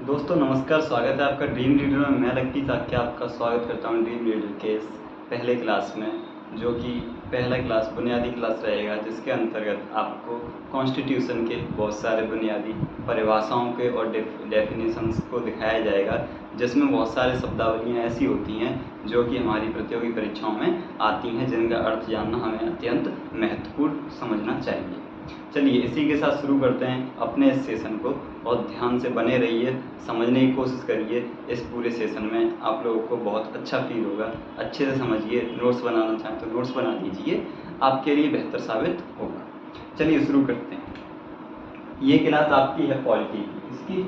दोस्तों नमस्कार, स्वागत है आपका ड्रीम रीडर में। मैं लक्की साक्य आपका स्वागत करता हूं ड्रीम रीडर के इस पहले क्लास में, जो कि पहला क्लास बुनियादी क्लास रहेगा, जिसके अंतर्गत आपको कॉन्स्टिट्यूशन के बहुत सारे बुनियादी परिभाषाओं के और डेफिनेशंस को दिखाया जाएगा, जिसमें बहुत सारे शब्दावलियाँ ऐसी होती हैं जो कि हमारी प्रतियोगी परीक्षाओं में आती हैं, जिनका अर्थ जानना हमें अत्यंत महत्वपूर्ण समझना चाहिए। चलिए इसी के साथ शुरू करते हैं अपने इस सेशन को, और ध्यान से बने रहिए, समझने की कोशिश करिए। इस पूरे सेशन में आप लोगों को बहुत अच्छा फील होगा, अच्छे से समझिए। नोट्स बनाना चाहें तो नोट्स बना लीजिए, आपके लिए बेहतर साबित होगा। चलिए शुरू करते हैं। ये क्लास आपकी है पॉलिटी की, इसकी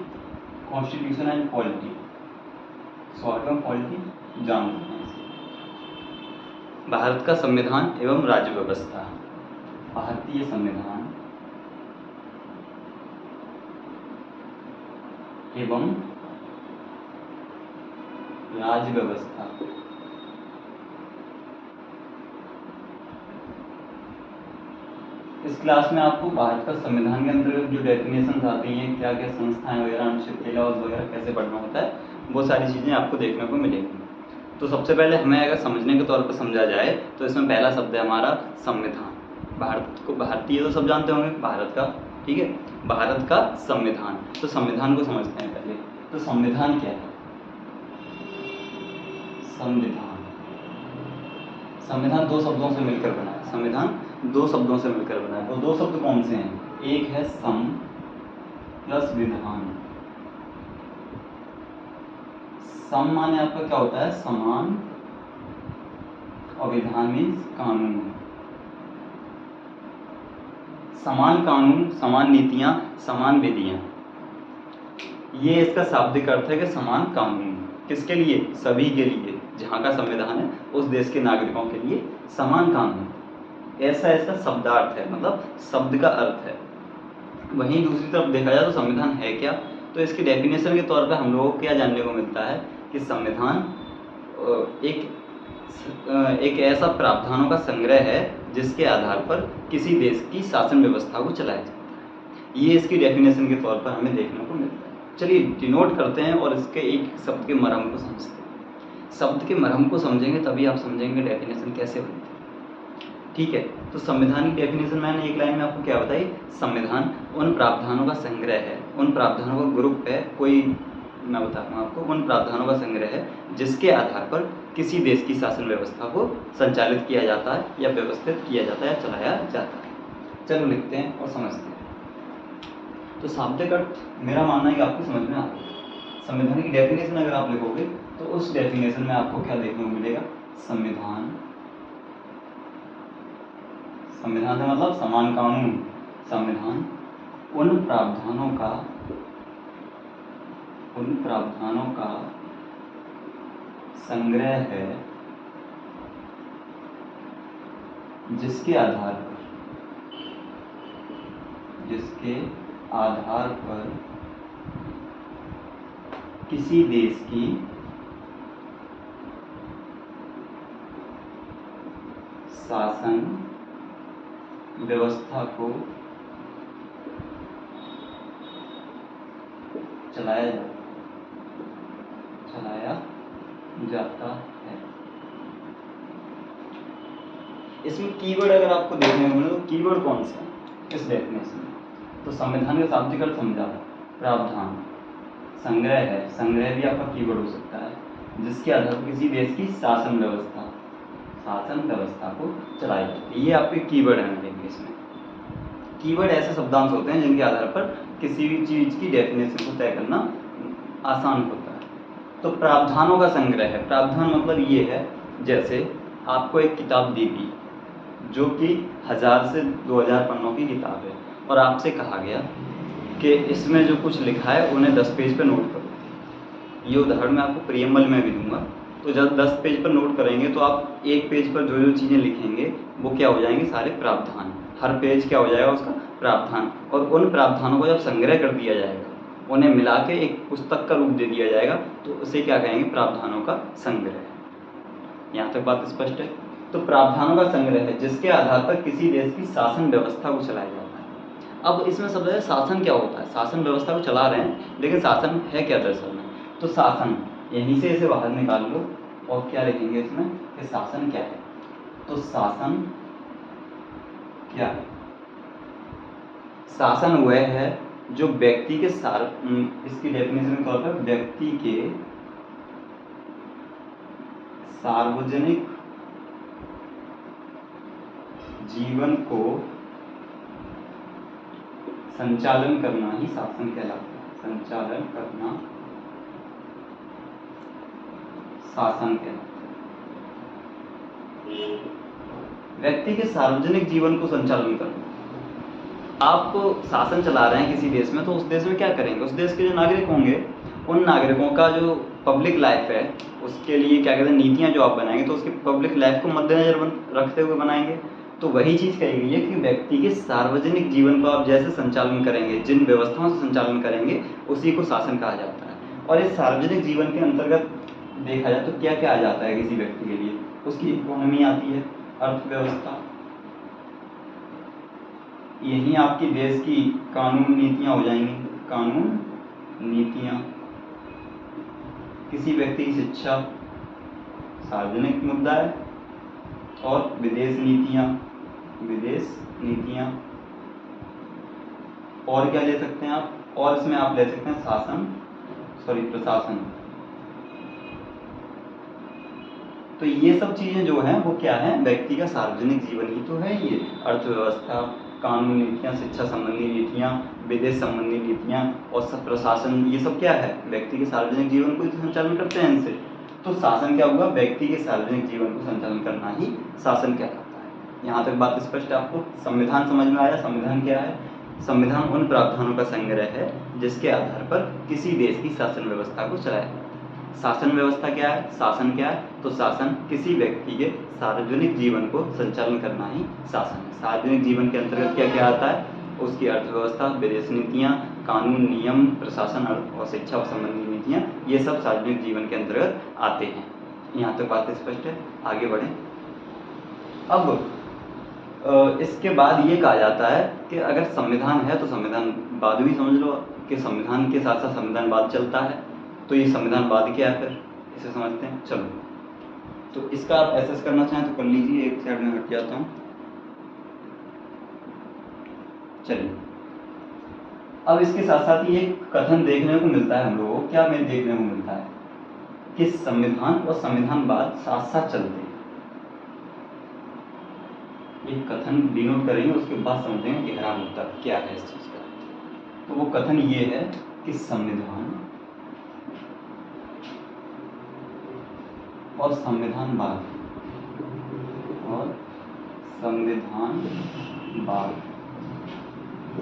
कॉन्स्टिट्यूशन एंड पॉलिटी, शॉर्ट में पॉलिटी जानते हैं इसे। भारत का संविधान एवं राज्य व्यवस्था, भारतीय संविधान एवं राज्य व्यवस्था। इस क्लास में आपको भारत का संविधान के अंतर्गत जो डेफिनेशंस आती हैं, क्या क्या संस्थाएं वगैरह, अनुच्छेद लॉज वगैरह कैसे पढ़ना होता है, वो सारी चीज़ें आपको देखने को मिलेंगी। तो सबसे पहले हमें अगर समझने के तौर पर समझा जाए तो इसमें पहला शब्द है हमारा संविधान। भारत को, भारतीय तो सब जानते होंगे, भारत का, ठीक है, भारत का संविधान। तो संविधान को समझते हैं पहले। तो संविधान क्या है? संविधान दो शब्दों से मिलकर बना है। संविधान दो शब्दों से मिलकर बना है। वो दो शब्द कौन से हैं? एक है सम प्लस विधान। सम माने आपका क्या होता है? समान, और विधान मीन्स कानून। समान कानून, समान नीतियां, समान विधियां, ये इसका शाब्दिक अर्थ है कि समान कानून। किसके लिए? सभी के लिए। जहाँ का संविधान है उस देश के नागरिकों के लिए समान कानून, ऐसा इसका शब्दार्थ है, मतलब शब्द का अर्थ है। वहीं दूसरी तरफ देखा जाए तो संविधान है क्या? तो इसकी डेफिनेशन के तौर पर हम लोगों को क्या जानने को मिलता है कि संविधान एक ऐसा प्रावधानों का संग्रह है जिसके आधार पर किसी देश की शासन व्यवस्था को चलाया जाता है। ये इसकी डेफिनेशन के तौर पर हमें देखने को मिलता है। चलिए डिनोट करते हैं और इसके एक शब्द के मर्म को समझते हैं। शब्द के मर्म को समझेंगे तभी आप समझेंगे डेफिनेशन कैसे बनती है, ठीक है। तो संविधान की डेफिनेशन मैंने एक लाइन में आपको क्या बताई? संविधान उन प्रावधानों का संग्रह है, उन प्रावधानों का ग्रुप है, कोई मैं बताता हूँ आपको, उन प्रावधानों का संग्रह है जिसके आधार पर किसी देश की शासन व्यवस्था को संचालित किया जाता है, या व्यवस्थित किया जाता है, या चलाया जाता है। चलो लिखते हैं और समझते हैं। तो शाब्दिक अर्थ मेरा मानना है कि आपको समझ में आ गया। संविधान की डेफिनेशन अगर आप लिखोगे तो उस डेफिनेशन में आपको क्या देखने को मिलेगा? संविधान, संविधान है मतलब समान कानून। संविधान उन प्रावधानों का संग्रह है जिसके आधार पर किसी देश की शासन व्यवस्था को चलाया जाता है। इसमें कीवर्ड अगर आपको देखने को मिले तो कीवर्ड कौन सा है इस डेफिनेशन में? तो संविधान का शाब्दिक अर्थ समझा, प्रावधान, संग्रह है, संग्रह भी आपका कीवर्ड हो सकता है, जिसके आधार पर किसी देश की शासन व्यवस्था को चलाई जाती है। ये आपके कीवर्ड हैं। इसमें कीवर्ड ऐसे शब्दांश होते हैं जिनके आधार पर किसी भी चीज़ की डेफिनेशन को तय करना आसान होता है। तो प्रावधानों का संग्रह है। प्रावधान मतलब ये है, जैसे आपको एक किताब दी गई जो कि 1000 से 2000 पन्नों की किताब है, और आपसे कहा गया कि इसमें जो कुछ लिखा है उन्हें 10 पेज पर नोट करो। ये उदाहरण मैं आपको प्रियम्बल में भी दूंगा। तो जब 10 पेज पर नोट करेंगे तो आप एक पेज पर जो जो चीज़ें लिखेंगे वो क्या हो जाएंगे? सारे प्रावधान। हर पेज क्या हो जाएगा? उसका प्रावधान। और उन प्रावधानों को जब संग्रह कर दिया जाएगा, उन्हें मिला के एक पुस्तक का रूप दे दिया जाएगा, तो उसे क्या कहेंगे? प्रावधानों का संग्रह। यहाँ तक बात स्पष्ट है? तो प्रावधानों का संग्रह है जिसके आधार पर किसी देश की शासन व्यवस्था को चलाया जाता है। अब इसमें सबसे पहले शासन क्या होता है, शासन व्यवस्था को चला रहे हैं, लेकिन शासन है क्या दरअसल में। तो शासन यहीं से इसे बाहर निकाल लो और क्या लिखेंगे इसमें कि शासन क्या है। तो शासन क्या है, शासन वह है जो व्यक्ति के इसकी डेफिनेशन के तौर पर व्यक्ति के सार्वजनिक जीवन को संचालन करना ही शासन कहलाता है। संचालन करना शासन कहलाता है। व्यक्ति के सार्वजनिक जीवन को संचालन करना। आप शासन चला रहे हैं किसी देश में, तो उस देश में क्या करेंगे, उस देश के जो नागरिक होंगे उन नागरिकों का जो पब्लिक लाइफ है उसके लिए क्या कहते हैं नीतियां जो आप बनाएंगे, तो उसकी पब्लिक लाइफ को मद्देनजर रखते हुए बनाएंगे। तो वही चीज़ कही गई है कि व्यक्ति के सार्वजनिक जीवन को आप जैसे संचालन करेंगे, जिन व्यवस्थाओं से संचालन करेंगे, उसी को शासन कहा जाता है। और इस सार्वजनिक जीवन के अंतर्गत देखा जाए तो क्या क्या आ जाता है किसी व्यक्ति के लिए, उसकी इकोनॉमी आती है, अर्थव्यवस्था, यही आपकी देश की कानून नीतियां हो जाएंगी, कानून नीतियां, किसी व्यक्ति की शिक्षा सार्वजनिक मुद्दा है, और विदेश नीतियां, और क्या ले सकते हैं आप, और इसमें आप ले सकते हैं प्रशासन। तो ये सब चीजें जो हैं वो क्या है, व्यक्ति का सार्वजनिक जीवन ही तो है ये। अर्थव्यवस्था, कानून नीतियां, शिक्षा संबंधी नीतियां, विदेश संबंधी नीतियां और सब प्रशासन, ये सब क्या है, व्यक्ति के सार्वजनिक जीवन को संचालन करते हैं इनसे। तो शासन क्या होगा, व्यक्ति के सार्वजनिक जीवन को संचालन करना ही शासन कहलाता है। यहाँ तक बात स्पष्ट है आपको। संविधान समझ में आया। संविधान क्या है, संविधान उन प्रावधानों का संग्रह है जिसके आधार पर किसी देश की शासन व्यवस्था को चलाया जाता है। शासन व्यवस्था क्या है, शासन क्या है, तो शासन किसी व्यक्ति के सार्वजनिक जीवन को संचालन करना ही शासन है। सार्वजनिक जीवन के अंतर्गत क्या क्या आता है, उसकी अर्थव्यवस्था, विदेश नीतियाँ, कानून नियम, प्रशासन और शिक्षा संबंधी नीतियाँ, ये सब सार्वजनिक जीवन के अंतर्गत आते हैं। यहाँ तक बात स्पष्ट है, आगे बढ़ें। अब इसके बाद ये कहा जाता है कि अगर संविधान है तो संविधानवाद भी समझ लो कि संविधान के साथ साथ संविधानवाद चलता है। तो ये संविधानवाद क्या है, फिर इसे समझते हैं। चलो, तो इसका आप एसेस करना चाहें तो कर लीजिए, एक साइड में हट जाता हूँ। चलिए, अब इसके साथ साथ ही एक कथन देखने को मिलता है हम लोगों को। क्या में देखने को मिलता है कि संविधान और संविधानवाद साथ साथ चलते हैं। एक कथन डिनोट करेंगे, उसके बाद समझेंगे गहरा मुद्दा क्या है इस चीज का। तो वो कथन ये है कि संविधान और संविधानवाद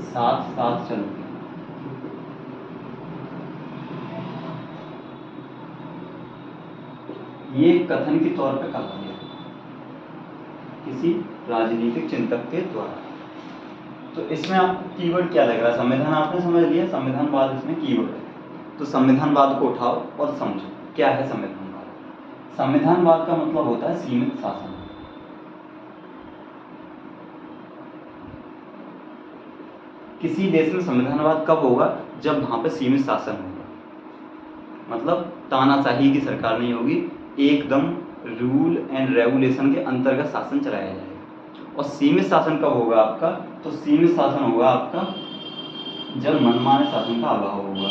साथ साथ चलते हैं। ये कथन के तौर पे कहा गया किसी राजनीतिक चिंतक के द्वारा। तो इसमें आपको कीवर्ड क्या लग रहा है, संविधान आपने समझ लिया, संविधानवाद इसमें कीवर्ड है। तो संविधानवाद को उठाओ और समझो क्या है संविधानवाद। संविधानवाद का मतलब होता है सीमित शासन। किसी देश में संविधानवाद कब होगा, जब वहां पे सीमित शासन होगा, मतलब तानाशाही की सरकार नहीं होगी, एकदम रूल एंड रेगुलेशन के अंतर्गत शासन चलाया जाएगा। और सीमित शासन कब होगा आपका, तो सीमित शासन होगा आपका जब मनमाने शासन का अभाव होगा।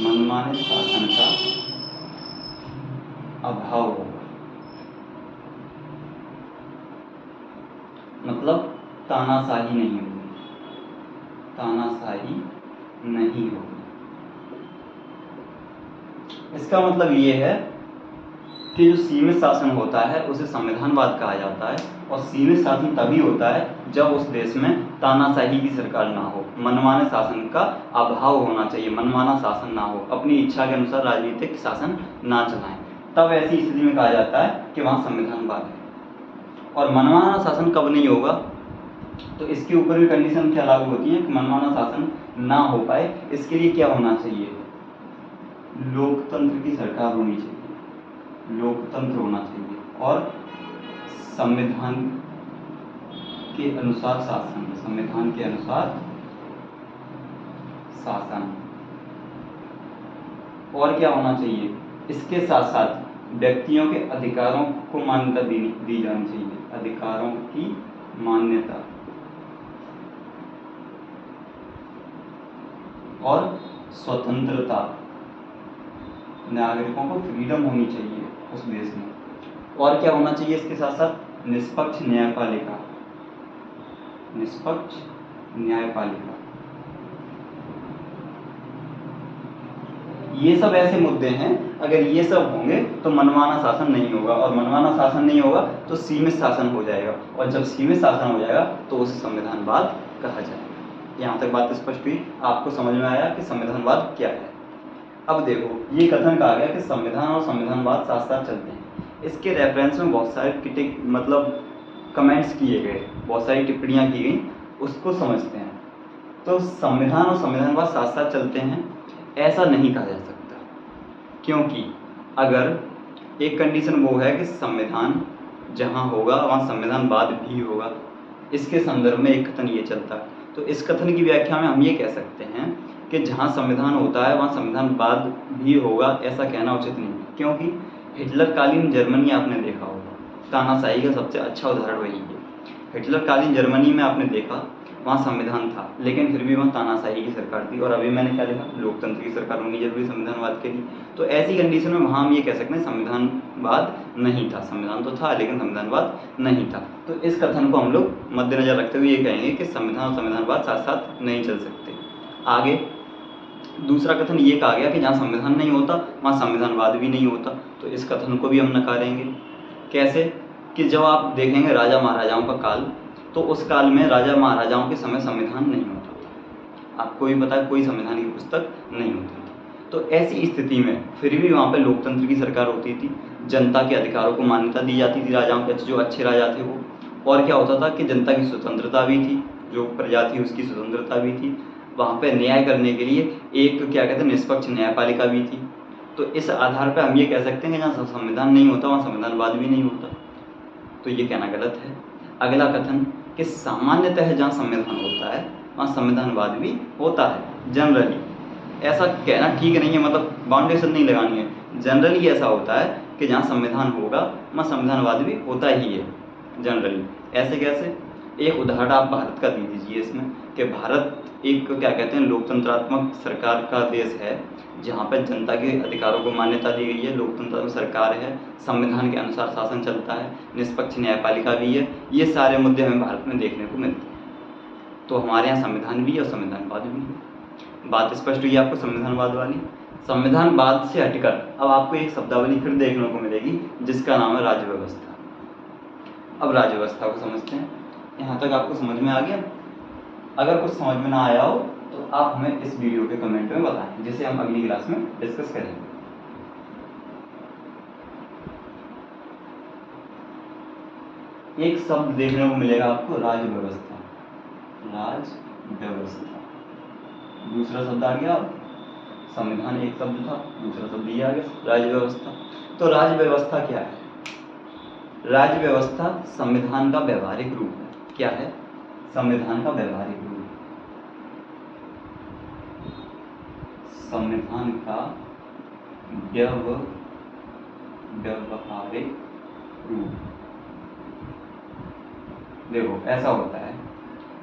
मनमाने शासन का अभाव होगा, मतलब तानाशाही नहीं होगी, तानाशाही नहीं होगी। इसका मतलब ये है कि जो सीमित शासन होता है उसे संविधानवाद कहा जाता है। और सीमित शासन तभी होता है जब उस देश में तानाशाही की सरकार ना हो, मनमाने शासन का अभाव होना चाहिए, मनमाना शासन ना हो, अपनी इच्छा के अनुसार राजनीतिक शासन ना चलाएं, तब ऐसी स्थिति में कहा जाता है कि वहाँ संविधानवाद है। और मनमाना शासन कब नहीं होगा, तो इसके ऊपर भी कंडीशन क्या लागू होती है कि मनमाना शासन ना हो पाए, इसके लिए क्या होना चाहिए, लोकतंत्र की सरकार होनी चाहिए, लोकतंत्र होना चाहिए और संविधान के अनुसार शासन, संविधान के अनुसार शासन। और क्या होना चाहिए, इसके साथ साथ व्यक्तियों के अधिकारों को मान्यता दी जानी चाहिए, अधिकारों की मान्यता और स्वतंत्रता, नागरिकों को फ्रीडम होनी चाहिए उस देश में। और क्या होना चाहिए इसके साथ साथ, निष्पक्ष न्यायपालिका, निष्पक्ष न्यायपालिका। ये सब ऐसे मुद्दे हैं, अगर ये सब होंगे तो मनमाना शासन नहीं होगा, और मनमाना शासन नहीं होगा तो सीमित शासन हो जाएगा, और जब सीमित शासन हो जाएगा तो उसे संविधानवाद कहा जाएगा। यहाँ तक बात स्पष्ट हुई, आपको समझ में आया कि संविधानवाद क्या है। अब देखो, ये कथन कहा गया कि संविधान और संविधानवाद साथ साथ चलते हैं। इसके रेफरेंस में बहुत सारे मतलब कमेंट्स किए गए, बहुत सारी टिप्पणियाँ की गई, उसको समझते हैं। तो संविधान और संविधानवाद साथ साथ चलते हैं ऐसा नहीं कहा जा सकता, क्योंकि अगर एक कंडीशन वो है कि संविधान जहाँ होगा वहाँ संविधानवाद भी होगा, इसके संदर्भ में एक कथन ये चलता है। तो इस कथन की व्याख्या में हम ये कह सकते हैं कि जहाँ संविधान होता है वहाँ संविधानवाद भी होगा, ऐसा कहना उचित नहीं, क्योंकि हिटलरकालीन जर्मनी आपने देखा होगा, तानाशाही का सबसे अच्छा उदाहरण वही है। हिटलरकालीन जर्मनी में आपने देखा वहाँ संविधान था, लेकिन फिर भी वहाँ तानाशाही की सरकार थी, और अभी मैंने क्या लिखा, लोकतंत्र की सरकार होनी जरूरी संविधानवाद के लिए। तो ऐसी कंडीशन में वहाँ हम ये कह सकते हैं संविधानवाद नहीं था, संविधान तो था लेकिन संविधानवाद नहीं था। तो इस कथन को हम लोग मद्देनजर रखते हुए ये कहेंगे कि संविधान और संविधानवाद साथ साथ नहीं चल सकते। आगे दूसरा कथन ये कहा गया कि जहाँ संविधान नहीं होता वहाँ संविधानवाद भी नहीं होता, तो इस कथन को भी हम नकारेंगे। कैसे कि जब आप देखेंगे राजा महाराजाओं का काल, तो उस काल में राजा महाराजाओं के समय संविधान नहीं होता था, आपको भी पता है कोई संविधान की पुस्तक नहीं होती थी। तो ऐसी स्थिति में फिर भी वहाँ पे लोकतंत्र की सरकार होती थी, जनता के अधिकारों को मान्यता दी जाती थी राजाओं के, जो अच्छे राजा थे वो। और क्या होता था कि जनता की स्वतंत्रता भी थी, जो प्रजा थी उसकी स्वतंत्रता भी थी, वहाँ पे न्याय करने के लिए एक क्या कहते हैं निष्पक्ष न्यायपालिका भी थी। तो इस आधार पर हम ये कह सकते हैं कि जहाँ संविधान नहीं होता वहाँ संविधानवाद भी नहीं होता, तो ये कहना गलत है। अगला कथन कि सामान्यतः जहाँ संविधान होता है वहाँ संविधानवाद भी होता है, जनरली। ऐसा कहना ठीक नहीं है, मतलब बाउंडेशन नहीं लगानी है, जनरली ऐसा होता है कि जहाँ संविधान होगा वहाँ संविधानवाद भी होता ही है, जनरली। ऐसे कैसे, एक उदाहरण आप भारत का दे दीजिए इसमें, कि भारत एक क्या कहते हैं लोकतंत्रात्मक सरकार का देश है, जहाँ पर जनता के अधिकारों को मान्यता दी गई है, लोकतंत्रात्मक सरकार है, संविधान के अनुसार शासन चलता है, निष्पक्ष न्यायपालिका भी है। ये सारे मुद्दे हमें भारत में देखने को मिलते हैं। तो हमारे यहाँ संविधान भी और संविधानवाद भी है। बात स्पष्ट हुई आपको संविधानवाद वाली। संविधानवाद से हटकर अब आपको एक शब्दावली फिर देखने को मिलेगी जिसका नाम है राज्य व्यवस्था। अब राज्य व्यवस्था को समझते हैं। यहाँ तक आपको समझ में आ गया? अगर कुछ समझ में ना आया हो तो आप हमें इस वीडियो के कमेंट में बताएं, जिसे हम अगली क्लास में डिस्कस करेंगे। एक शब्द देखने को मिलेगा आपको, राज्य व्यवस्था, राज्य व्यवस्था। दूसरा शब्द आ गया, संविधान एक शब्द था, दूसरा शब्द ये आ गया राज्य व्यवस्था। तो राज्य व्यवस्था क्या है? राज्य व्यवस्था संविधान का व्यवहारिक रूप है। क्या है? संविधान का व्यवहारिक रूप। संविधान का व्यवहारिक रूप। देखो ऐसा होता है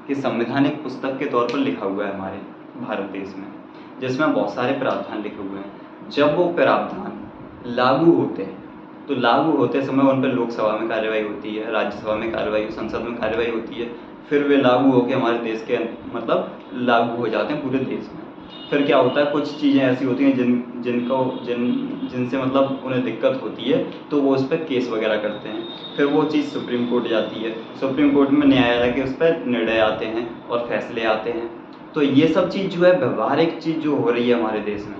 कि संविधान एक पुस्तक के तौर पर लिखा हुआ है हमारे भारत देश में, जिसमें बहुत सारे प्रावधान लिखे हुए हैं। जब वो प्रावधान लागू होते हैं तो लागू होते समय उन पर लोकसभा में कार्यवाही होती है, राज्यसभा में कार्यवाही, संसद में कार्यवाही होती है, फिर वे लागू होकर हमारे देश के मतलब लागू हो जाते हैं पूरे देश में। फिर क्या होता है, कुछ चीज़ें ऐसी होती हैं जिनसे मतलब उन्हें दिक्कत होती है, तो वो उस पर केस वगैरह करते हैं। फिर वो चीज़ सुप्रीम कोर्ट जाती है, सुप्रीम कोर्ट में न्यायालय के उस पर निर्णय आते हैं और फैसले आते हैं। तो ये सब चीज़ जो है व्यवहारिक चीज़ जो हो रही है हमारे देश में,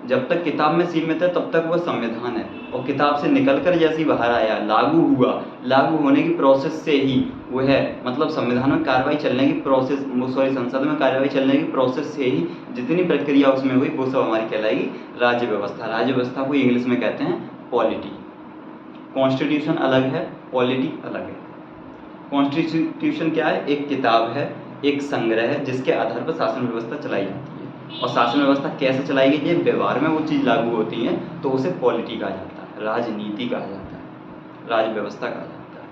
जब तक किताब में सीमित है तब तक वो संविधान है, और किताब से निकलकर जैसे ही बाहर आया, लागू हुआ, लागू होने की प्रोसेस से ही वो है, मतलब संविधान में कार्रवाई चलने की प्रोसेस, संसद में कार्रवाई चलने की प्रोसेस से ही जितनी प्रक्रिया उसमें हुई वो सब हमारी कहलाएगी राज्य व्यवस्था। राज्य व्यवस्था को इंग्लिश में कहते हैं पॉलिटी। कॉन्स्टिट्यूशन अलग है, पॉलिटी अलग है। कॉन्स्टिट्यूशन क्या है? एक किताब है एक संग्रह है जिसके आधार पर शासन व्यवस्था चलाई जाती है। और शासन व्यवस्था कैसे चलाई गई है, व्यवहार में वो चीज़ लागू होती है तो उसे पॉलिटी कहा जाता है, राजनीति कहा जाता है, राज व्यवस्था कहा जाता है।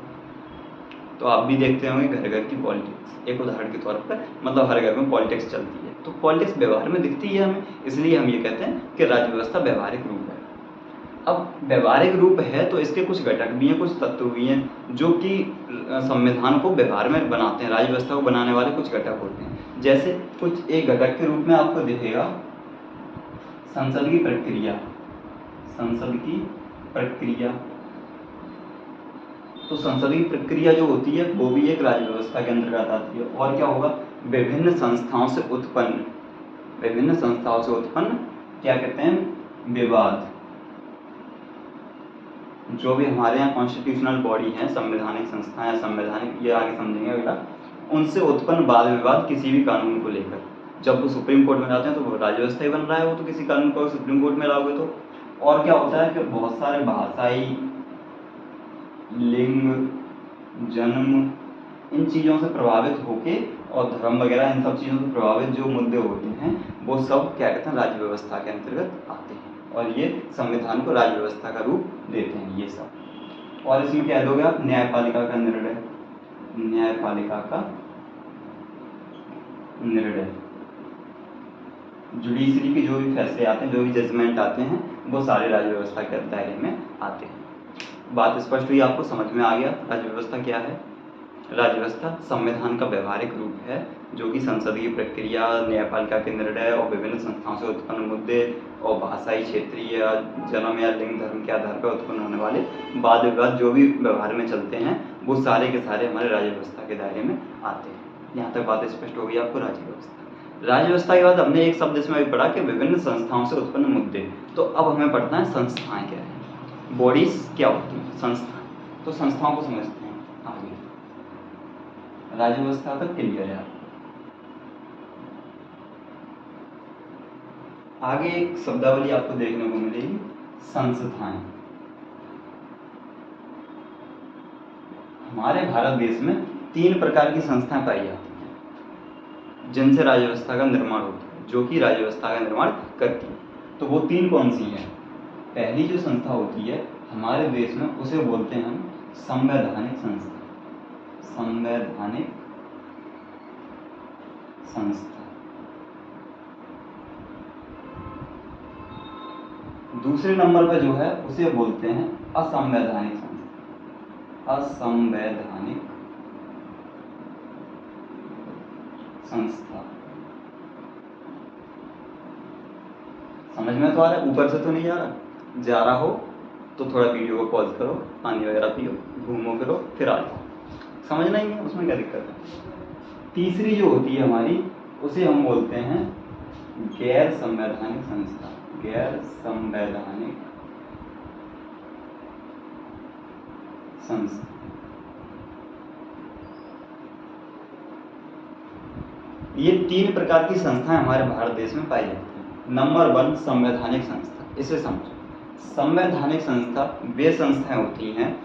तो आप भी देखते होंगे घर घर की पॉलिटिक्स, एक उदाहरण के तौर पर, मतलब हर घर में पॉलिटिक्स चलती है। तो पॉलिटिक्स व्यवहार में दिखती है हमें, इसलिए हम ये कहते हैं कि राज्य व्यवस्था व्यवहारिक रूप है। अब व्यवहारिक रूप है तो इसके कुछ घटक भी हैं, कुछ तत्व भी हैं जो कि संविधान को व्यवहार में बनाते हैं। राज्य व्यवस्था को बनाने वाले कुछ घटक होते हैं। जैसे कुछ एक घटक के रूप में आपको दिखेगा संसद की प्रक्रिया। संसद की प्रक्रिया, तो संसद की प्रक्रिया जो होती है वो भी एक राज्य व्यवस्था के अंतर्गत आती है। और क्या होगा, विभिन्न संस्थाओं से उत्पन्न क्या कहते हैं, विवाद, जो भी हमारे यहाँ कॉन्स्टिट्यूशनल बॉडी है, संवैधानिक संस्थाएं या संवैधानिक, ये आगे समझेंगे अगला, उनसे उत्पन्न वाद विवाद किसी भी कानून को लेकर जब वो सुप्रीम कोर्ट में जाते हैं तो वो राज्य व्यवस्था ही बन रहा है। वो तो किसी कानून को सुप्रीम कोर्ट में लाओगे तो, और क्या होता है कि बहुत सारे भाषाई, लिंग, जन्म, इन चीज़ों से प्रभावित होके और धर्म वगैरह इन सब चीज़ों से प्रभावित जो मुद्दे होते हैं वो सब क्या कहते हैं, राज्य व्यवस्था के अंतर्गत आते हैं और ये संविधान को राज्य व्यवस्था का रूप देते हैं ये सब। और इसमें कह दोगे आप न्यायपालिका का निर्णय, न्यायपालिका का निर्णय, जुडिशरी के जो भी फैसले आते हैं, जो भी जजमेंट आते हैं, वो सारे राज्य व्यवस्था के दायरे में आते हैं। बात स्पष्ट हुई, आपको समझ में आ गया राज्य व्यवस्था क्या है। राज्य व्यवस्था संविधान का व्यवहारिक रूप है जो कि संसद की प्रक्रिया, न्यायपालिका के निर्णय और विभिन्न संस्थाओं से उत्पन्न मुद्दे और भाषाई, क्षेत्रीय, जन्म या लिंग, धर्म के आधार पर उत्पन्न होने वाले वाद विवाद जो भी व्यवहार में चलते हैं वो सारे के सारे हमारे राज्य व्यवस्था के दायरे में आते हैं। यहाँ तक बात स्पष्ट हो गई आपको राज्य व्यवस्था। राज्य व्यवस्था के बाद हमने एक शब्द इसमें भी पढ़ा कि विभिन्न संस्थाओं से उत्पन्न मुद्दे। तो अब हमें पढ़ना है संस्थाएं क्या है, बॉडीज क्या होती हैं, संस्था। तो संस्थाओं को समझते हैं आगे। राज्य व्यवस्था तक क्लियर है। आगे एक शब्दावली आपको देखने को मिलेगी, संस्थाएं। हमारे भारत देश में 3 प्रकार की संस्थाएं पाई जाती हैं जिनसे राज्य व्यवस्था का निर्माण होता है, जो कि राज्य व्यवस्था का निर्माण करती है। तो वो 3 कौन सी हैं? पहली जो संस्था होती है हमारे देश में उसे बोलते हैं हम संवैधानिक संस्था, संवैधानिक संस्था। दूसरे नंबर पर जो है उसे बोलते हैं असंवैधानिक संस्था, असंवैधानिक संस्था। समझ में तो आ रहा है? ऊपर से तो नहीं जा रहा? जा रहा हो तो थोड़ा वीडियो को पॉज करो, पानी वगैरह पियो, घूमो फिरो, फिर आ जाओ। समझना ही है, उसमें क्या दिक्कत है। तीसरी जो होती है हमारी उसे हम बोलते हैं गैर संवैधानिक संस्था, गैर संवैधानिक संस्था। ये 3 प्रकार की संस्थाएं हमारे भारत देश में पाई जाती हैं। नंबर 1 संवैधानिक संस्था, इसे समझो। संवैधानिक संस्था वे संस्थाएं होती हैं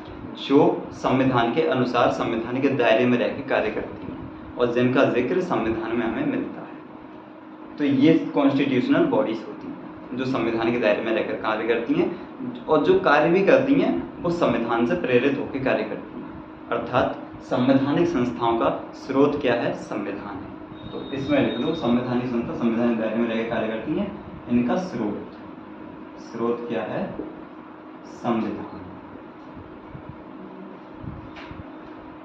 जो संविधान के अनुसार संविधान के दायरे में रहकर कार्य करती हैं और जिनका जिक्र संविधान में हमें मिलता है। तो ये कॉन्स्टिट्यूशनल बॉडीज होती हैं जो संविधान के दायरे में रहकर कार्य करती हैं और जो कार्य भी करती हैं वो संविधान से प्रेरित होकर कार्य करती हैं। अर्थात संवैधानिक संस्थाओं का स्रोत क्या है? संविधान है। तो इसमें लिख लो संवैधानिक संस्था संविधान के दायरे में रहकर कार्य करती हैं, इनका स्रोत क्या है? संविधान।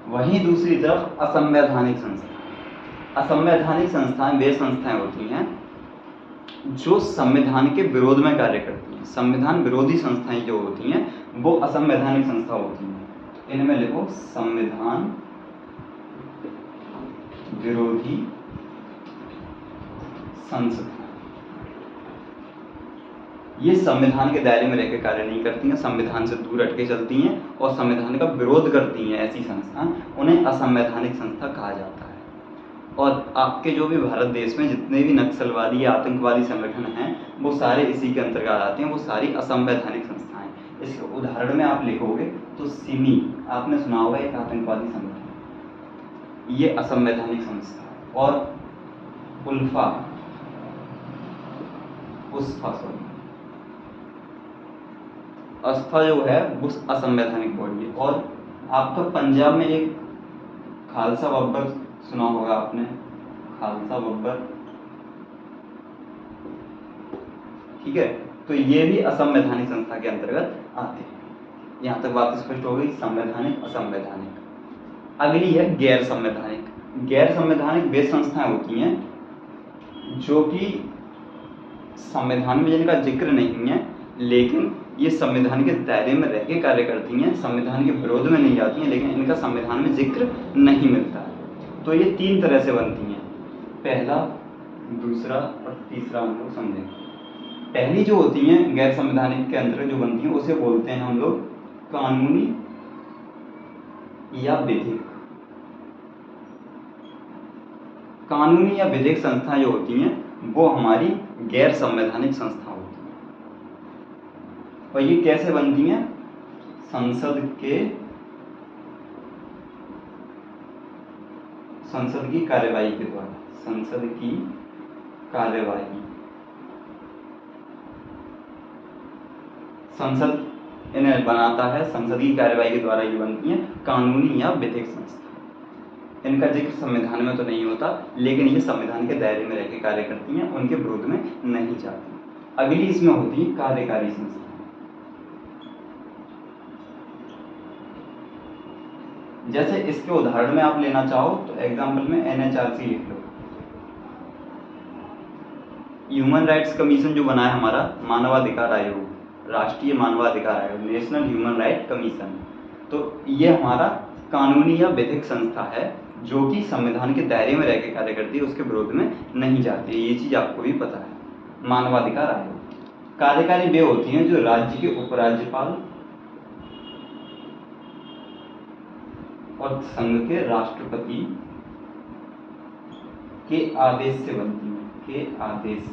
वहीं दूसरी तरफ असंवैधानिक संस्था, असंवैधानिक संस्थाएं वे संस्थाएं होती हैं जो संविधान के विरोध में कार्य करती हैं। संविधान विरोधी संस्थाएं जो होती हैं वो असंवैधानिक संस्था होती हैं। इनमें लिखो संविधान विरोधी संस्था। ये संविधान के दायरे में रहकर कार्य नहीं करती हैं, संविधान से दूर हटके चलती हैं और संविधान का विरोध करती हैं। ऐसी संस्था उन्हें असंवैधानिक संस्था कहा जाता है। और आपके जो भी भारत देश में जितने भी नक्सलवादी या आतंकवादी संगठन हैं वो सारे इसी के अंतर्गत आते हैं, वो सारी असंवैधानिक संस्थाएं। इसके उदाहरण में आप लिखोगे तो सिमी, आपने सुना होगा, एक आतंकवादी संगठन, ये असंवैधानिक संस्था है। और उल्फा उस्फा सॉरी अस्फा जो है वो असंवैधानिक बॉडी है। और आपका पंजाब में एक खालसा बब्बर सुना होगा आपने, खालसा बब्बर, ठीक है, तो ये भी असंवैधानिक संस्था के अंतर्गत आते हैं। यहाँ तक बात स्पष्ट हो गई, संवैधानिक असंवैधानिक। अगली है गैर संवैधानिक। गैर संवैधानिक वे संस्थाएं होती हैं जो कि संविधान में जिनका जिक्र नहीं है, लेकिन ये संविधान के दायरे में रह के कार्य करती हैं, संविधान के विरोध में नहीं जाती हैं, लेकिन इनका संविधान में जिक्र नहीं मिलता है। तो ये 3 तरह से बनती हैं, पहला, दूसरा और तीसरा हम लोग समझेंगे। पहली जो होती हैं गैर संवैधानिक के अंतर्गत जो बनती हैं उसे बोलते हैं हम लोग कानूनी या विधिक। कानूनी या विधिक संस्थाएं जो होती हैं वो हमारी गैर संवैधानिक संस्था होती हैं। और ये कैसे बनती हैं? संसद की कार्यवाही के द्वारा, संसद की कार्यवाही, संसद इन्हें बनाता है, संसद की कार्यवाही के द्वारा ये बनती हैं कानूनी या विधिक संस्था। इनका जिक्र संविधान में तो नहीं होता, लेकिन ये संविधान के दायरे में रहकर कार्य करती हैं, उनके विरोध में नहीं जाती। अगली इसमें होती है कार्यकारी संस्था। जैसे इसके उदाहरण में आप लेना चाहो तो एग्जाम्पल में NHRC लिख लो। ह्यूमन राइट्स कमीशन जो बना है हमारा, मानवाधिकार आयोग, राष्ट्रीय मानवाधिकार आयोग, नेशनल ह्यूमन राइट कमीशन, तो ये हमारा कानूनी या विधिक संस्था है जो कि संविधान के दायरे में रहकर कार्य करती है, उसके विरोध में नहीं जाती है। ये चीज आपको भी पता है। मानवाधिकार आयोग। कार्यकारी वे होती हैं जो राज्य के उपराज्यपाल और संघ के राष्ट्रपति के आदेश से बनती हैं, के आदेश,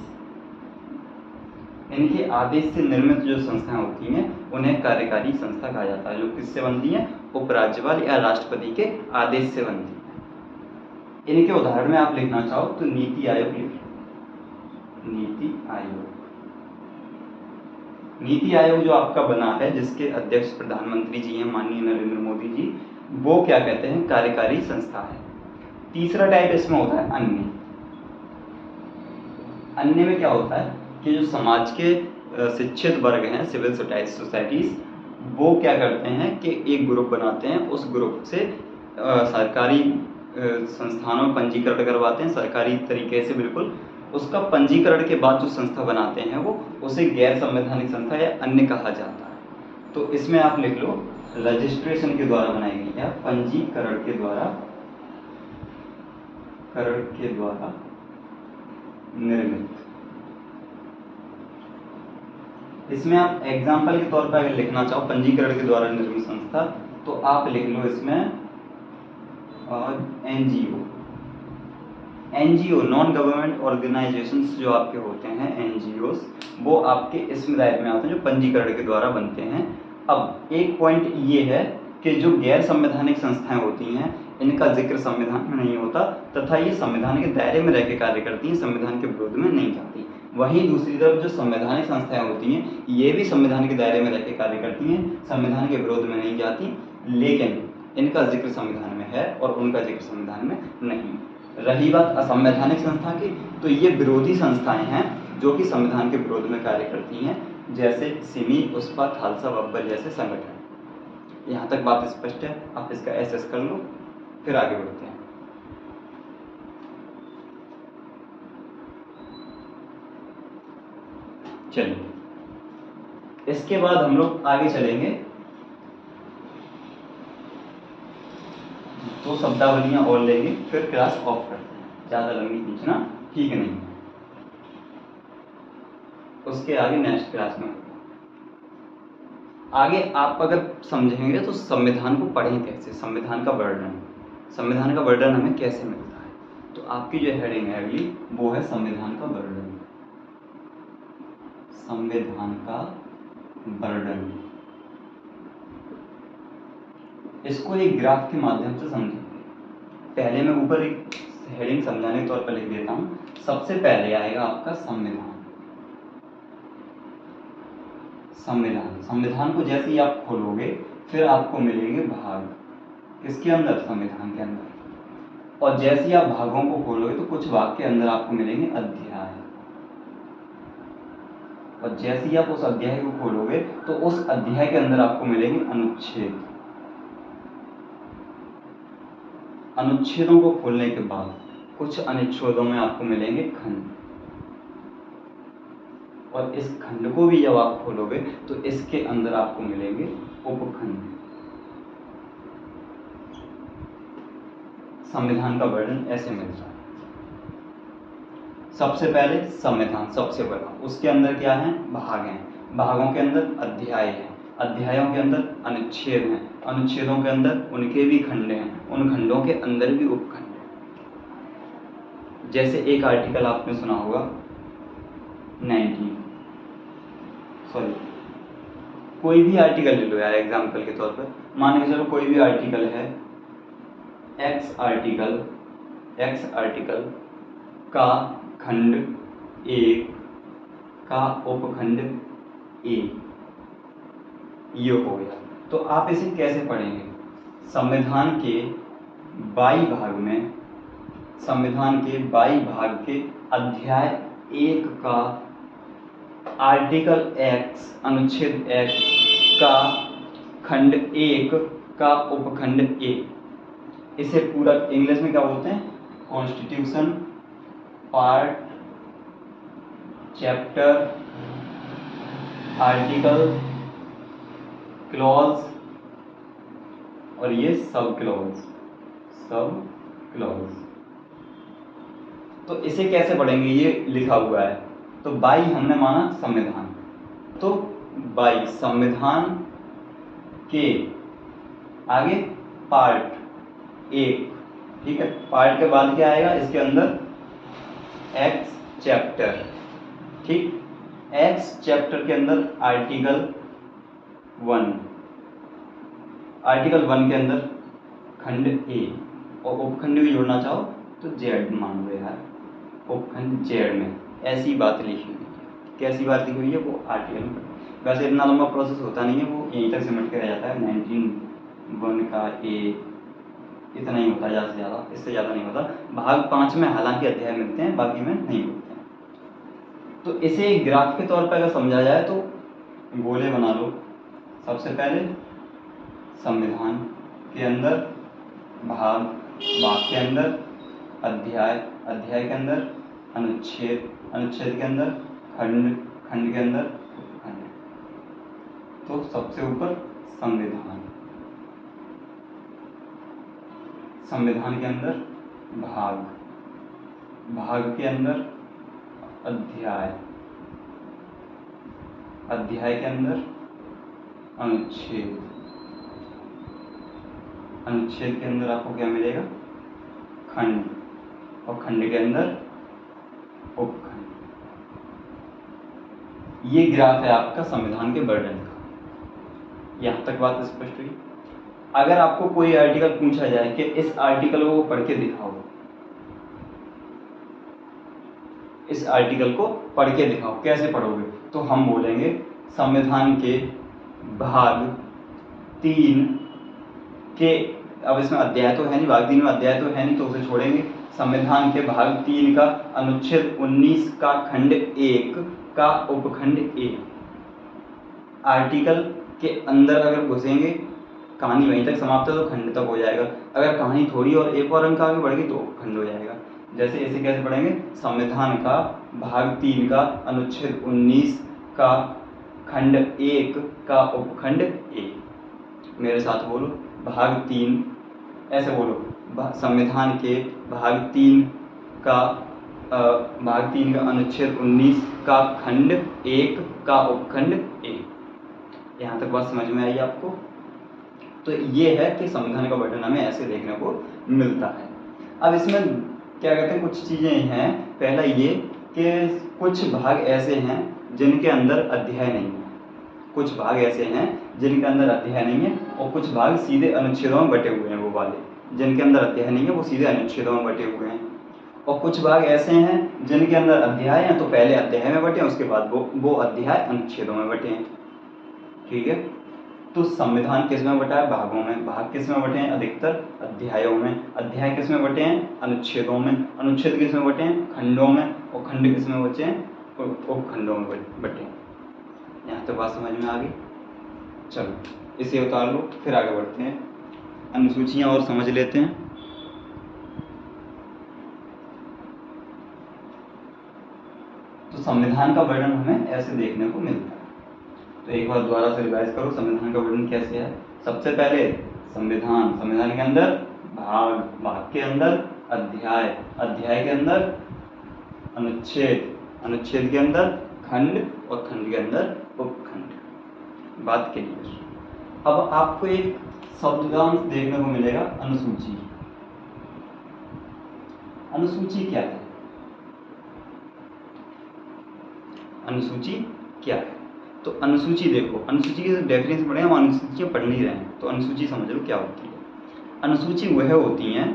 इनके आदेश से निर्मित जो संस्थाएं होती हैं उन्हें कार्यकारी संस्था कहा जाता है। जो किससे बनती हैं? उपराज्यपाल या राष्ट्रपति के आदेश से बनती है। इनके उदाहरण में आप लिखना चाहो तो नीति आयोग लिख लो। नीति आयोग। नीति आयोग जो आपका बना है, जिसके अध्यक्ष प्रधानमंत्री जी हैं माननीय नरेंद्र मोदी जी, वो क्या कहते हैं? कार्यकारी संस्था है। तीसरा टाइप इसमें होता है अन्य। अन्य में क्या होता है कि जो समाज के शिक्षित वर्ग हैं, सिविल सोसाइटीज, वो क्या करते हैं कि एक ग्रुप बनाते हैं, उस ग्रुप से सरकारी संस्थानों में पंजीकरण करवाते हैं, सरकारी तरीके से बिल्कुल। उसका पंजीकरण के बाद जो संस्था बनाते हैं वो उसे गैर संवैधानिक संस्था या अन्य कहा जाता है। तो इसमें आप लिख लो रजिस्ट्रेशन के द्वारा बनाई गई या पंजीकरण के द्वारा निर्मित। इसमें आप एग्जाम्पल के तौर पर अगर लिखना चाहो पंजीकरण के द्वारा निर्मित संस्था, तो आप लिख लो इसमें एनजीओ, नॉन गवर्नमेंट ऑर्गेनाइजेशंस जो आपके होते हैं एनजीओस, वो आपके इसमें दायरे में आते हैं जो पंजीकरण के द्वारा बनते हैं। अब एक पॉइंट ये है कि जो गैर संवैधानिक संस्थाएं होती हैं इनका जिक्र संविधान में नहीं होता तथा ये संविधान के दायरे में रहकर कार्य करती हैं, संविधान के विरोध में नहीं जाती। वहीं दूसरी तरफ जो संवैधानिक संस्थाएं होती हैं ये भी संविधान के दायरे में रहकर कार्य करती हैं, संविधान के विरोध में नहीं जाती, लेकिन इनका जिक्र संविधान में है और उनका जिक्र संविधान में नहीं। रही बात असंवैधानिक संस्था की, तो ये विरोधी संस्थाएं हैं जो कि संविधान के विरोध में कार्य करती हैं, जैसे सिमी, उस्पा, खालसा बब्बर जैसे संगठन। यहाँ तक बात स्पष्ट है? आप इसका एसएस कर लो, फिर आगे बढ़ते हैं। चलिए, इसके बाद हम लोग आगे चलेंगे। तो शब्दावलियां और लेंगे, फिर क्लास ऑफ करते हैं। ज़्यादा लंबी खींचना ठीक नहीं है। उसके आगे नेक्स्ट क्लास में आगे आप अगर समझेंगे तो संविधान को पढ़ें कैसे, संविधान का वर्णन हमें कैसे मिलता है। तो आपकी जो हेडिंग है अगली वो है संविधान का वर्णन। संविधान का वर्णन, इसको एक ग्राफ के माध्यम से समझेंगे। पहले मैं ऊपर एक हेडिंग समझाने के तौर पर लिख देता हूँ। सबसे पहले आएगा आपका संविधान। संविधान, संविधान को जैसे ही आप खोलोगे फिर आपको मिलेंगे भाग, किसके अंदर, संविधान के अंदर। और जैसे ही आप भागों को खोलोगे तो कुछ भाग के अंदर आपको मिलेंगे अध्याय, और जैसे ही आप उस अध्याय को खोलोगे तो उस अध्याय के अंदर आपको मिलेंगे अनुच्छेद। अनुच्छेदों को खोलने के बाद कुछ अनुच्छेदों में आपको मिलेंगे खंड, और इस खंड को भी जब आप खोलोगे तो इसके अंदर आपको मिलेंगे उपखंड। संविधान का वर्णन ऐसे मिलता है। सबसे पहले संविधान सबसे बड़ा, उसके अंदर क्या है, भाग हैं, भागों के अंदर अध्याय हैं, अध्यायों के अंदर अनुच्छेद हैं, अनुच्छेदों के अंदर उनके भी खंड हैं, उन खंडों के अंदर भी उपखंड हैं। जैसे एक आर्टिकल आपने सुना होगा 19, कोई भी आर्टिकल ले लो यार एग्जाम्पल के तौर पर, मान के चलो कोई भी आर्टिकल है, एक्स आर्टिकल का खंड 1 का उपखंड ए, ये हो गया। तो आप इसे कैसे पढ़ेंगे, संविधान के 22 भाग में, संविधान के 22 भाग के अध्याय 1 का आर्टिकल एक्स, अनुच्छेद एक्स का खंड 1 का उपखंड ए, इसे पूरा इंग्लिश में क्या बोलते हैं, constitution part, chapter, article, clause और ये सब क्लॉज। तो इसे कैसे पढ़ेंगे, ये लिखा हुआ है। तो 22 हमने माना संविधान, तो 22 संविधान के आगे पार्ट 1, ठीक है। पार्ट के बाद क्या आएगा, इसके अंदर एक्स चैप्टर, ठीक। एक्स चैप्टर के अंदर आर्टिकल 1, आर्टिकल 1 के अंदर खंड ए, और उपखंड भी जोड़ना चाहो तो जेड मान लो यार, उपखंड जेड में ऐसी बात लिखी हुई है। कैसी बात लिखी हुई है, वो आर्टिकल में। वैसे इतना लंबा प्रोसेस होता नहीं है, वो यहीं तक सिमट के रह जाता है। 19(1) का ए इतना ही होता है, ज़्यादा से ज़्यादा, इससे ज़्यादा नहीं होता। भाग 5 में हालांकि अध्याय मिलते हैं, बाकी में नहीं मिलते हैं। तो इसे एक ग्राफ के तौर पर अगर समझा जाए तो गोले बना लो। सबसे पहले संविधान के अंदर भाग, भाग के अंदर अध्याय, अध्याय के अंदर अनुच्छेद, अनुच्छेद के अंदर खंड, खंड के अंदर उपखंड। तो सबसे ऊपर संविधान, संविधान के अंदर भाग, भाग के अंदर अध्याय, अध्याय के अंदर अनुच्छेद, अनुच्छेद के अंदर आपको क्या मिलेगा, खंड, और खंड के अंदर उपखंड। ये ग्राफ है आपका संविधान के वर्णन का। यहां तक बात स्पष्ट हुई। अगर आपको कोई आर्टिकल पूछा जाए कि इस आर्टिकल को पढ़ के दिखाओ, इस आर्टिकल को पढ़ के दिखाओ, कैसे पढ़ोगे, तो हम बोलेंगे संविधान के भाग 3 के, अब इसमें अध्याय तो है नहीं, भाग 3 में अध्याय तो है नहीं, तो उसे छोड़ेंगे। संविधान के भाग 3 का अनुच्छेद 19 का खंड 1 का उपखंड ए, आर्टिकल के अंदर अगर घुसेंगे, कहानी वहीं तक समाप्त है तो खंड तक हो जाएगा। अगर कहानी थोड़ी और एक और अंक आगे बढ़ेगी तो उपखंड हो जाएगा। जैसे इसे कैसे पढ़ेंगे, संविधान का भाग 3 का अनुच्छेद 19 का खंड 1 का उपखंड ए। मेरे साथ बोलो, भाग 3, ऐसे बोलो, संविधान के भाग 3 का भाग 3 का अनुच्छेद 19 का खंड 1 का उपखंड ए। यहाँ तक बात समझ में आई आपको? तो ये है कि संविधान का वर्णन हमें ऐसे देखने को मिलता है। अब इसमें क्या कहते हैं, कुछ चीज़ें हैं। पहला ये कि कुछ भाग ऐसे हैं जिनके अंदर अध्याय नहीं है, कुछ भाग ऐसे हैं जिनके अंदर अध्याय नहीं है, और कुछ भाग सीधे अनुच्छेदों में बटे हुए हैं। वो वाले जिनके अंदर अध्याय नहीं है वो सीधे अनुच्छेदों में बटे हुए हैं। और कुछ भाग ऐसे हैं जिनके अंदर अध्याय हैं, तो पहले अध्याय में बटे हैं, उसके बाद वो अध्याय अनुच्छेदों में बटे हैं। ठीक है, तो संविधान किस में बटा है? भागों में। भाग किस में बटे हैं? अधिकतर अध्यायों में। अध्याय किस में बटे हैं? अनुच्छेदों में। अनुच्छेद किस में बटे हैं? खंडों में। और खंड किस में बचे हैं? उपखंडों में बटे हैं। यहाँ तक बात समझ में आ गई? चलो इसे उतार लो, फिर आगे बढ़ते हैं, अनुसूचियाँ और समझ लेते हैं। तो संविधान का वर्णन हमें ऐसे देखने को मिलता है। तो एक बार दोबारा से रिवाइज करो, संविधान का वर्णन कैसे है। सबसे पहले संविधान, संविधान के अंदर भाग, भाग के अंदर अध्याय, अध्याय के अंदर अनुच्छेद, अनुच्छेद के अंदर खंड और खंड के अंदर उपखंड। बात क्लियर। अब आपको एक शब्दांश देखने को मिलेगा, अनुसूची। अनुसूची क्या है? अनुसूची क्या है? तो अनुसूची देखो, अनुसूची की डेफिनेशन पढ़े, हम अनुसूचियाँ पढ़ नहीं रहे हैं, तो अनुसूची समझ लो क्या होती है। अनुसूची वह होती हैं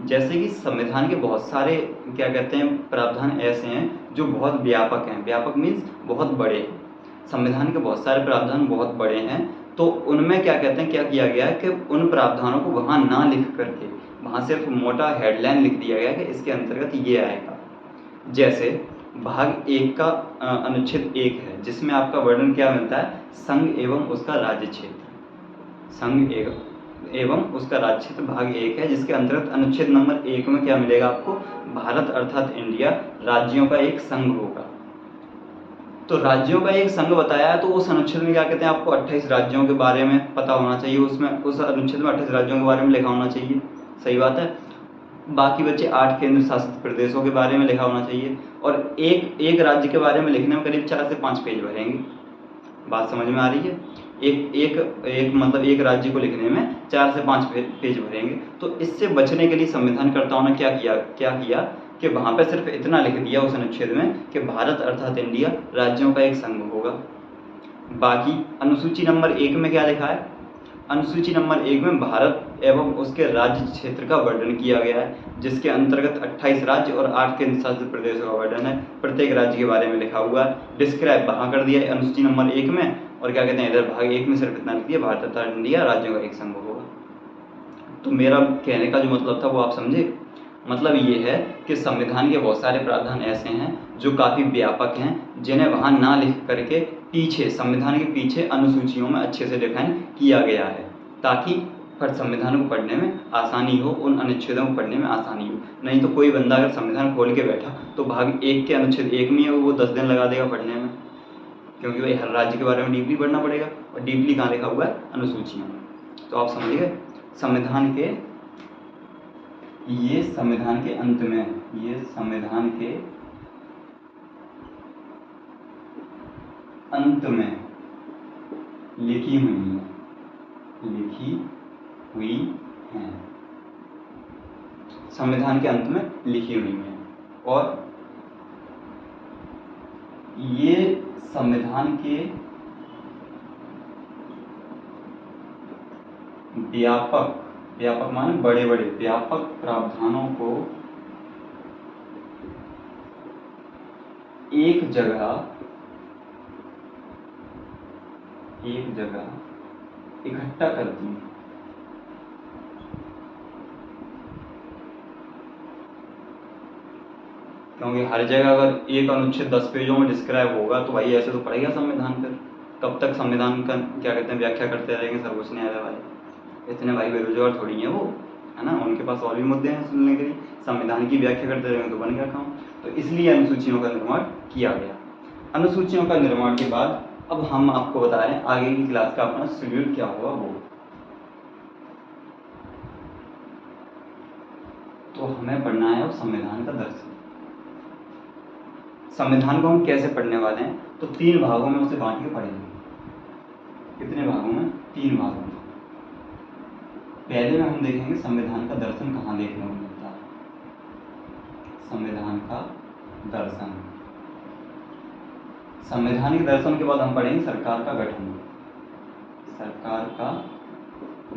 जैसे कि संविधान के बहुत सारे क्या कहते हैं प्रावधान ऐसे हैं जो बहुत व्यापक हैं। व्यापक मीन्स बहुत बड़े हैं। संविधान के बहुत सारे प्रावधान बहुत बड़े हैं, तो उनमें क्या कहते हैं, क्या किया गया है कि उन प्रावधानों को वहाँ ना लिख करके वहाँ सिर्फ मोटा हेडलाइन लिख दिया गया है कि इसके अंतर्गत ये आएगा। जैसे भाग 1 का अनुच्छेद 1 है, जिसमें आपका वर्णन क्या मिलता है? संघ एवं उसका राज्य क्षेत्र। संघ एवं उसका राज्य क्षेत्र भाग 1 है, जिसके अंतर्गत अनुच्छेद नंबर 1 में क्या मिलेगा आपको? भारत अर्थात इंडिया राज्यों का एक संघ होगा। तो राज्यों का एक संघ बताया है, तो उस अनुच्छेद में क्या कहते हैं, आपको 28 राज्यों के बारे में पता होना चाहिए। उसमें उस अनुच्छेद में 28 राज्यों के बारे में लिखा होना चाहिए। सही बात है। बाकी बचे 8 केंद्र शासित प्रदेशों के बारे में लिखा होना चाहिए, और एक राज्य के बारे में लिखने में करीब 4 से 5 पेज भरेंगे। बात समझ में आ रही है? एक मतलब एक राज्य को लिखने में 4 से 5 पेज भरेंगे। तो इससे बचने के लिए संविधानकर्ताओं ने क्या किया कि वहाँ पे सिर्फ इतना लिख दिया उस अनुच्छेद में कि भारत अर्थात इंडिया राज्यों का एक संघ होगा। बाकी अनुसूची नंबर 1 में क्या लिखा है? अनुसूची नंबर 1 में भारत एवं उसके राज्य क्षेत्र का वर्णन किया गया है, जिसके अंतर्गत 28 राज्य और 8 केंद्र शासित प्रदेशों का वर्णन है। प्रत्येक राज्य के बारे में लिखा हुआ है, डिस्क्राइब वहाँ कर दिया है अनुसूची नंबर 1 में, और क्या कहते हैं इधर भाग 1 में सिर्फ इतना लिख दिया, भारत तथा इंडिया राज्यों का एक संघ होगा। तो मेरा कहने का जो मतलब था वो आप समझे। मतलब ये है कि संविधान के बहुत सारे प्रावधान ऐसे हैं जो काफ़ी व्यापक हैं, जिन्हें वहाँ ना लिख करके पीछे संविधान के पीछे अनुसूचियों में अच्छे से डिफाइन किया गया है, ताकि पर संविधान को पढ़ने में आसानी हो, उन अनुच्छेदों को पढ़ने में आसानी हो। नहीं तो कोई बंदा अगर संविधान खोल के बैठा तो भाग 1 के अनुच्छेद 1 में वो 10 दिन लगा देगा पढ़ने में, क्योंकि भाई हर राज्य के बारे में डीपली पढ़ना पड़ेगा, और डीपली कहाँ लिखा हुआ है? अनुसूचियों में। तो आप समझ गए। संविधान के संविधान के अंत में, ये संविधान के अंत में लिखी हुई हैं, संविधान के अंत में लिखी हुई हैं। और ये संविधान के व्यापक माने बड़े व्यापक प्रावधानों को एक जगह इकट्ठा करती है। क्योंकि हर जगह अगर एक अनुच्छेद 10 पेजों में डिस्क्राइब होगा तो भाई ऐसे तो पढ़ेगा संविधान, फिर कब तक संविधान का क्या कहते हैं व्याख्या करते रहेंगे सर्वोच्च न्यायालय वाले। इतने भाई बेरोजगार थोड़ी हैं वो, है ना, उनके पास और भी मुद्दे हैं सुनने के लिए। संविधान की व्याख्या करते रहेंगे तो बन गया काम। तो इसलिए अनुसूचियों का निर्माण किया गया। अनुसूचियों का निर्माण के बाद अब हम आपको बता रहे हैं आगे की क्लास का अपना शेड्यूल क्या होगा वो। तो हमें पढ़ना है संविधान का दर्शन। संविधान को हम कैसे पढ़ने वाले हैं? तो 3 भागों में उसे बांट के पढ़ेंगे। कितने भागों में? 3 भागों में। पहले में हम देखेंगे संविधान का दर्शन कहाँ देखने को मिलता है। संविधान का दर्शन, संविधान के दर्शन के बाद हम पढ़ेंगे सरकार का गठन। सरकार का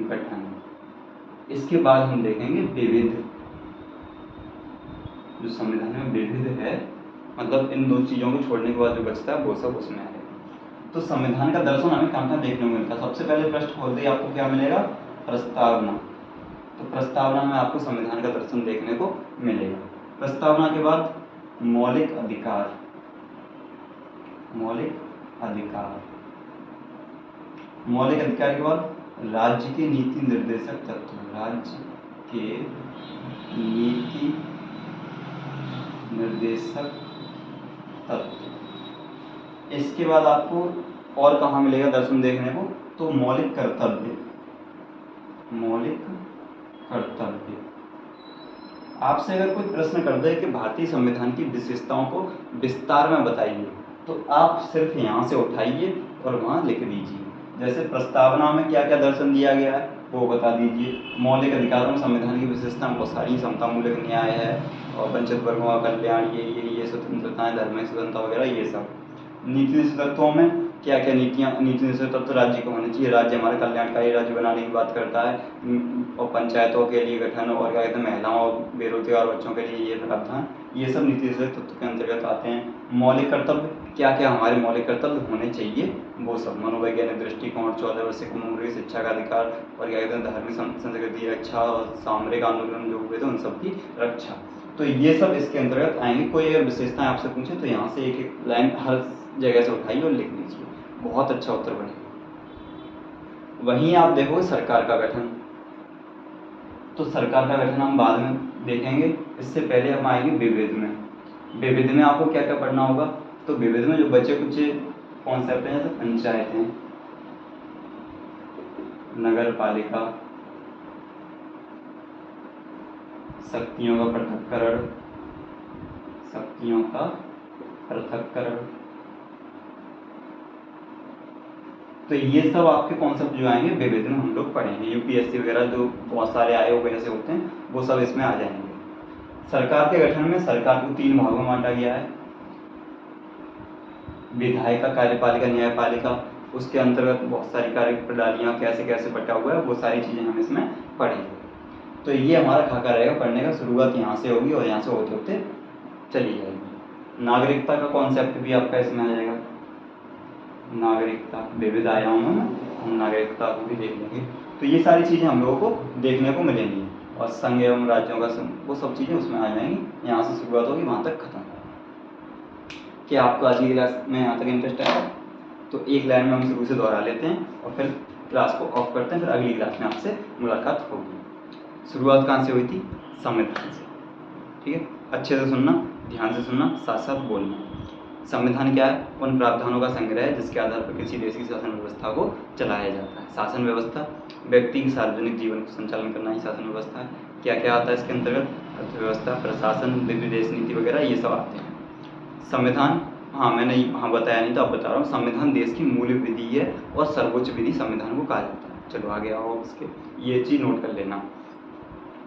गठन। इसके बाद हम देखेंगे विविध जो संविधान में विविध है, मतलब इन दो चीज़ों को छोड़ने के बाद जो बचता है वो सब उसमें आएगा। तो संविधान का दर्शन हमें कहाँ कहाँ देखने को मिलता है। सबसे पहले पृष्ठ खोलते ही आपको क्या मिलेगा, प्रस्तावना। तो प्रस्तावना में आपको संविधान का दर्शन देखने को मिलेगा। प्रस्तावना के बाद मौलिक अधिकार, मौलिक अधिकार, मौलिक अधिकार के बाद राज्य के नीति निर्देशक तत्व, राज्य के नीति निर्देशक तत्व। इसके बाद आपको और कहाँ मिलेगा दर्शन देखने को, तो मौलिक कर्तव्य, मौलिक कर्तव्य। आपसे अगर कोई प्रश्न कर दे कि भारतीय संविधान की विशेषताओं को विस्तार में बताइए, तो आप सिर्फ यहाँ से उठाइए और वहाँ लिख दीजिए। जैसे प्रस्तावना में क्या क्या दर्शन दिया गया है वो बता दीजिए। मौलिक अधिकारों में संविधान की विशेषता बहुत सारी, समता मूलक न्याय है और वंचित वर्गों का कल्याण, ये स्वतंत्रताएं, धार्मिक स्वतंत्रता वगैरह ये सब। नीति निषेध तत्वों में क्या क्या नीति निषेध तत्व राज्य को होने चाहिए, राज्य हमारा कल्याणकारी राज्य बनाने की बात करता है, और पंचायतों के लिए गठन, और क्या कहते हैं महिलाओं और बेरोजगार बच्चों के लिए ये प्रावधान, ये सब नीति निषेध तत्व के अंतर्गत आते हैं। मौलिक कर्तव्य, क्या क्या हमारे मौलिक कर्तव्य होने चाहिए वो सब, मनोवैज्ञानिक दृष्टिकोण, 14 वर्ष से कम उम्र की शिक्षा का अधिकार, और क्या कहते हैं धार्मिक संस्कृति रक्षा, और सामरिक आंदोलन जो हुए थे उन सब की रक्षा। तो ये सब इसके अंतर्गत आएंगे। कोई अगर विशेषताएं आपसे पूछे तो यहाँ से एक एक लाइन हर जगह से उठाइए और लिख लीजिए, बहुत अच्छा उत्तर बनेगा। वहीं आप देखोगे सरकार का गठन, तो सरकार का गठन हम बाद में देखेंगे, इससे पहले हम आएंगे विविध में। विविध में आपको क्या क्या पढ़ना होगा, तो विविध में जो बचे कुछ कॉन्सेप्ट हैं जैसे पंचायतें, नगर पालिका, शक्तियों का पृथक्करण, शक्तियों का पृथक्करण, तो ये सब आपके कॉन्सेप्ट जो आएंगे विविध में हम लोग पढ़ेंगे। यूपीएससी वगैरह जो बहुत सारे आयोग ऐसे होते हैं वो सब इसमें आ जाएंगे। सरकार के गठन में सरकार को 3 भागों में बांटा गया है, विधायिका, कार्यपालिका, न्यायपालिका। उसके अंतर्गत बहुत सारी कार्य प्रणालियाँ कैसे कैसे बटा हुआ है वो सारी चीज़ें हम इसमें पढ़ेंगे। तो ये हमारा खाका रहेगा पढ़ने का, शुरुआत यहाँ से होगी और यहाँ से होते होते चली जाएगी। नागरिकता का कॉन्सेप्ट भी आपका इसमें आ जाएगा, नागरिकता विविध आयामों में हम नागरिकता को भी देख लेंगे। तो ये सारी चीज़ें हम लोगों को देखने को मिलेंगी, और संघ एवं राज्यों का वो सब चीज़ें उसमें आ जाएंगी। यहाँ से शुरुआत होगी वहाँ तक खत्म। क्या आपको आज की क्लास में यहाँ तक इंटरेस्ट आएगा? तो एक लाइन में हम शुरू से दोहरा लेते हैं और फिर क्लास को ऑफ करते हैं, फिर अगली क्लास में आपसे मुलाकात होगी। शुरुआत कहाँ से हुई थी? संविधान से। ठीक है, अच्छे से सुनना, ध्यान से सुनना, साथ साथ बोलना। संविधान क्या है? उन प्रावधानों का संग्रह है जिसके आधार पर किसी देश की शासन व्यवस्था को चलाया जाता है। शासन व्यवस्था, व्यक्ति के सार्वजनिक जीवन को संचालन करना ही शासन व्यवस्था है। क्या क्या आता है इसके अंतर्गत? अर्थव्यवस्था, प्रशासन, विदेश नीति वगैरह ये सब आते हैं। संविधान, मैंने बताया नहीं तो अब बता रहा हूँ। संविधान देश की मूल विधि है और सर्वोच्च विधि संविधान को कहा जाता है। चलो आगे आओ, इसके ये चीज़ नोट कर लेना।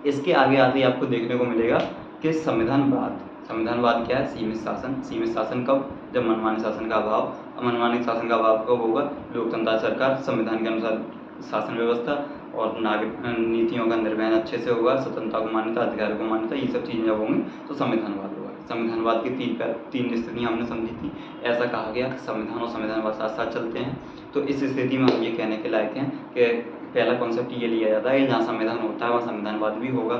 इसके आगे आते ही आपको देखने को मिलेगा कि संविधानवाद क्या है? सीमित शासन। सीमित शासन कब? जब मनमानी शासन का अभाव। मनमानी शासन का अभाव कब होगा? लोकतंत्र सरकार, संविधान के अनुसार शासन व्यवस्था और नागरिक नीतियों का निर्वहन अच्छे से होगा, स्वतंत्रता को मान्यता, अधिकारों को मान्यता, ये सब चीज़ें जब होंगी तो संविधानवाद होगा। संविधानवाद की 3 स्थितियाँ हमने समझी थी। ऐसा कहा गया कि संविधान और संविधानवाद साथ साथ चलते हैं। तो इस स्थिति में हम ये कहने के लायक हैं कि पहला कॉन्सेप्ट ये लिया जाता है कि जहाँ संविधान होता है वहाँ संविधानवाद भी होगा।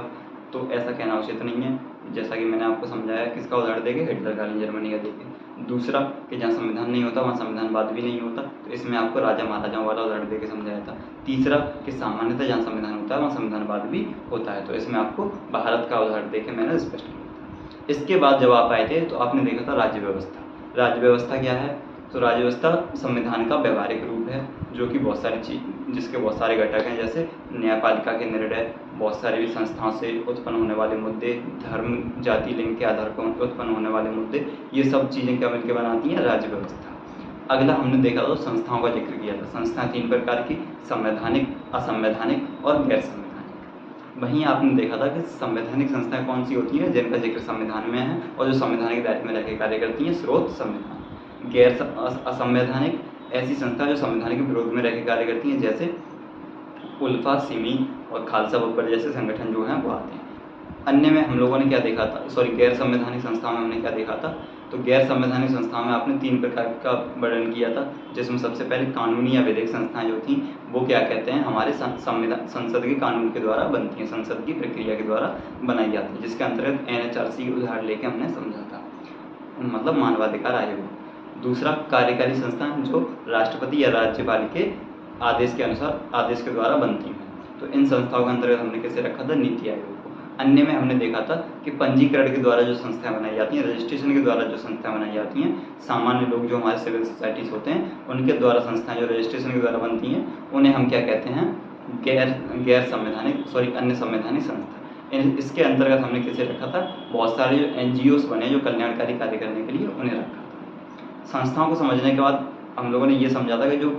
तो ऐसा कहना उचित नहीं है, जैसा कि मैंने आपको समझाया। किसका उदाहरण देके? हिटलरकालीन जर्मनी का देके। दूसरा कि जहाँ संविधान नहीं होता वहाँ संविधानवाद भी नहीं होता, तो इसमें आपको राजा महाराजाओं वाला उदाहरण देके समझाया था। तीसरा कि सामान्यतः जहाँ संविधान होता है वहाँ संविधानवाद भी होता है, तो इसमें आपको भारत का उदाहरण देके मैंने स्पष्ट किया था। इसके बाद जब आप आए थे तो आपने देखा था राज्य व्यवस्था। राज्य व्यवस्था क्या है? तो राज्य व्यवस्था संविधान का व्यवहारिक रूप है, जो कि बहुत सारी जिसके बहुत सारे घटक हैं, जैसे न्यायपालिका के निर्णय, बहुत सारी संस्थाओं से उत्पन्न होने वाले मुद्दे, धर्म, जाति, लिंग के आधार पर उत्पन्न होने वाले मुद्दे, ये सब चीज़ें क्या मिलकर बनाती हैं? राज्य व्यवस्था। अगला हमने देखा तो संस्थाओं का जिक्र किया था। संस्थाएं 3 प्रकार की, संवैधानिक, असंवैधानिक और गैर संवैधानिक। वहीं आपने देखा था कि संवैधानिक संस्थाएं कौन सी होती हैं? जिनका जिक्र संविधान में है और जो संविधान के दायरे में रहकर कार्य करती हैं, स्रोत संविधान। गैर असंवैधानिक ऐसी संस्था जो संविधान के विरोध में रहकर कार्य करती हैं, जैसे उल्फा, सिमी और खालसा बब्बर जैसे संगठन जो हैं वो आते हैं। अन्य में हम लोगों ने क्या देखा था, गैर संवैधानिक संस्थाओं में हमने क्या देखा था, तो गैर संवैधानिक संस्थाओं में आपने 3 प्रकार का वर्णन किया था, जिसमें सबसे पहले कानूनी या विधिक संस्थाएं जो थी वो क्या कहते हैं, हमारे संसद के कानून के द्वारा बनती हैं, संसद की प्रक्रिया के द्वारा बनाई जाती है, जिसके अंतर्गत NHRC की उदाहरण लेके हमने समझा था, मतलब मानवाधिकार आयोग। दूसरा कार्यकारी संस्थान जो राष्ट्रपति या राज्यपाल के आदेश के अनुसार आदेश के द्वारा बनती हैं, तो इन संस्थाओं के अंतर्गत हमने कैसे रखा था, नीति आयोग को। अन्य में हमने देखा था कि पंजीकरण के द्वारा जो संस्थाएं बनाई जाती हैं, रजिस्ट्रेशन के द्वारा जो संस्थाएं बनाई जाती हैं, सामान्य लोग जो हमारे सिविल सोसाइटीज होते हैं उनके द्वारा संस्थाएं जो रजिस्ट्रेशन के द्वारा बनती हैं उन्हें हम क्या कहते हैं, गैर संवैधानिक अन्य संवैधानिक संस्था। इसके अंतर्गत हमने कैसे रखा था, बहुत सारे जो NGOs बने जो कल्याणकारी कार्य करने के लिए उन्हें रखा था। संस्थाओं को समझने के बाद हम लोगों ने ये समझा था कि जो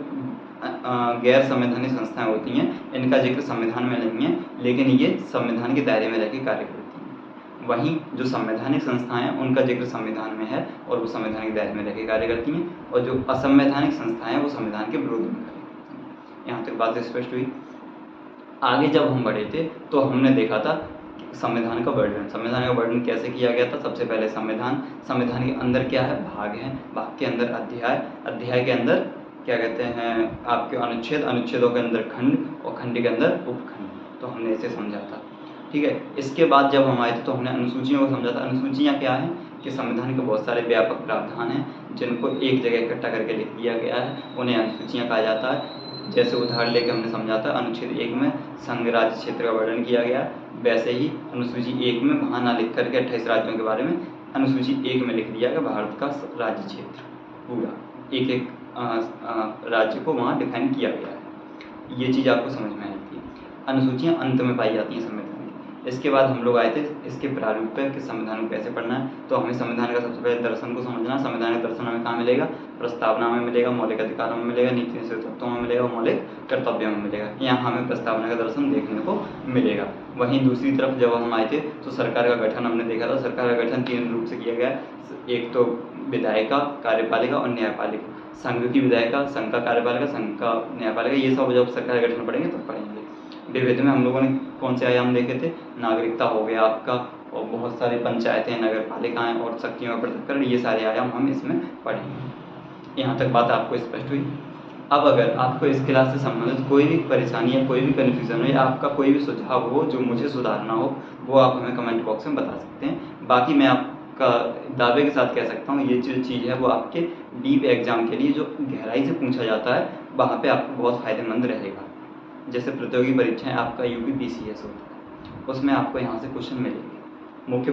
गैर संवैधानिक संस्थाएं होती हैं इनका जिक्र संविधान में नहीं है, लेकिन ये संविधान के दायरे में रहकर कार्य करती हैं। वहीं जो संवैधानिक संस्थाएं हैं उनका जिक्र संविधान में है और वो संविधान के दायरे में रहकर कार्य करती हैं, और जो असंवैधानिक संस्थाएं हैं वो संविधान के विरोध में कार्य करती हैं। यहाँ तक बात स्पष्ट हुई। आगे जब हम बढ़े थे तो हमने देखा था संविधान का वर्णन कैसे किया गया था। सबसे पहले संविधान के अंदर क्या है, भाग है, भाग के अंदर अध्याय के अंदर क्या कहते हैं आपके अनुच्छेदों के अंदर खंड, और खंड के अंदर उपखंड, तो हमने इसे समझा था। ठीक है, इसके बाद जब हम आए थे तो हमने अनुसूचियों को समझा था। अनुसूचियाँ क्या हैं कि संविधान के बहुत सारे व्यापक प्रावधान हैं जिनको एक जगह इकट्ठा करके लिख दिया गया है, उन्हें अनुसूचियाँ कहा जाता है। जैसे उदाहरण लेके हमने समझा था, अनुच्छेद 1 में संघ राज्य क्षेत्र का वर्णन किया गया, वैसे ही अनुसूची 1 में वहाँ ना लिख करके 28 राज्यों के बारे में अनुसूची 1 में लिख दिया गया भारत का राज्य क्षेत्र पूरा, एक राज्य को वहाँ डिफाइन किया गया है। ये चीज़ आपको समझ में आई थी। अनुसूचियाँ अंत में पाई जाती हैं संविधान की। इसके बाद हम लोग आए थे इसके प्रारूप पे कि संविधान को कैसे पढ़ना है, तो हमें संविधान का सबसे पहले दर्शन को समझना। संविधान का दर्शन हमें कहाँ मिलेगा, प्रस्तावना में मिलेगा, मौलिक अधिकारों में मिलेगा, नीति निश्चित तत्वों में मिलेगा, मौलिक कर्तव्यों में मिलेगा। यहाँ हमें प्रस्तावना का दर्शन देखने को मिलेगा। वहीं दूसरी तरफ जब हम आए थे तो सरकार का गठन हमने देखा था। सरकार का गठन 3 रूप से किया गया, एक तो विधायिका, कार्यपालिका और न्यायपालिका। संघ की विधायिका, संघ का कार्यपालिका, संघ का न्यायपालिका, ये सब जब सरकार का गठन पढ़ेंगे तब पढ़ेंगे। विविध में हम लोगों ने कौन से आयाम देखे थे, नागरिकता हो गया आपका, और बहुत सारे पंचायतें, नगर पालिकाएँ और शक्तियों का पृथक्करण, ये सारे आयाम हम इसमें पढ़ेंगे। यहाँ तक बात आपको स्पष्ट हुई। अब अगर आपको इस क्लास से संबंधित कोई भी परेशानी या कोई भी कन्फ्यूज़न हो या आपका कोई भी सुझाव हो जो मुझे सुधारना हो, वो आप हमें कमेंट बॉक्स में बता सकते हैं। बाकी मैं आपका दावे के साथ कह सकता हूँ, ये जो चीज़ है वो आपके डीप एग्जाम के लिए जो गहराई से पूछा जाता है वहाँ पे आपको बहुत फ़ायदेमंद रहेगा। जैसे प्रतियोगी परीक्षाएं आपका UP PCS होता है, उसमें आपको यहाँ से क्वेश्चन मिलेंगे। मुख्य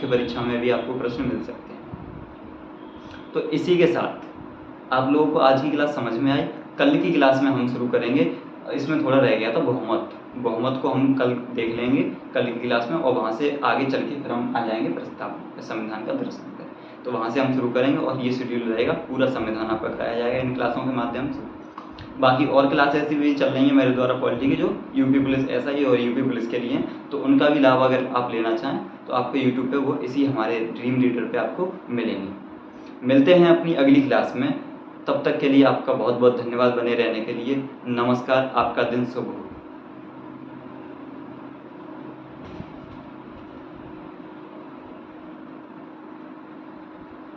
परीक्षा में भी आपको प्रश्न मिल सकते हैं। तो इसी के साथ आप लोगों को आज की क्लास समझ में आई। कल की क्लास में हम शुरू करेंगे, इसमें थोड़ा रह गया था बहुमत को हम कल देख लेंगे कल की क्लास में, और वहाँ से आगे चल के फिर हम आ जाएंगे प्रस्तावना, संविधान का दर्शन पर। तो वहाँ से हम शुरू करेंगे और ये शेड्यूल रहेगा, पूरा संविधान आपका कराया जाएगा इन क्लासों के माध्यम से। बाकी और क्लास ऐसी भी चल रही हैं मेरे द्वारा पॉलिटी की, जो UP पुलिस SI और UP पुलिस के लिए हैं, तो उनका भी लाभ अगर आप लेना चाहें तो आपको YouTube पे वो इसी हमारे ड्रीम लीडर पे आपको मिलेंगे। मिलते हैं अपनी अगली क्लास में, तब तक के लिए आपका बहुत बहुत धन्यवाद बने रहने के लिए। नमस्कार, आपका दिन शुभ हो।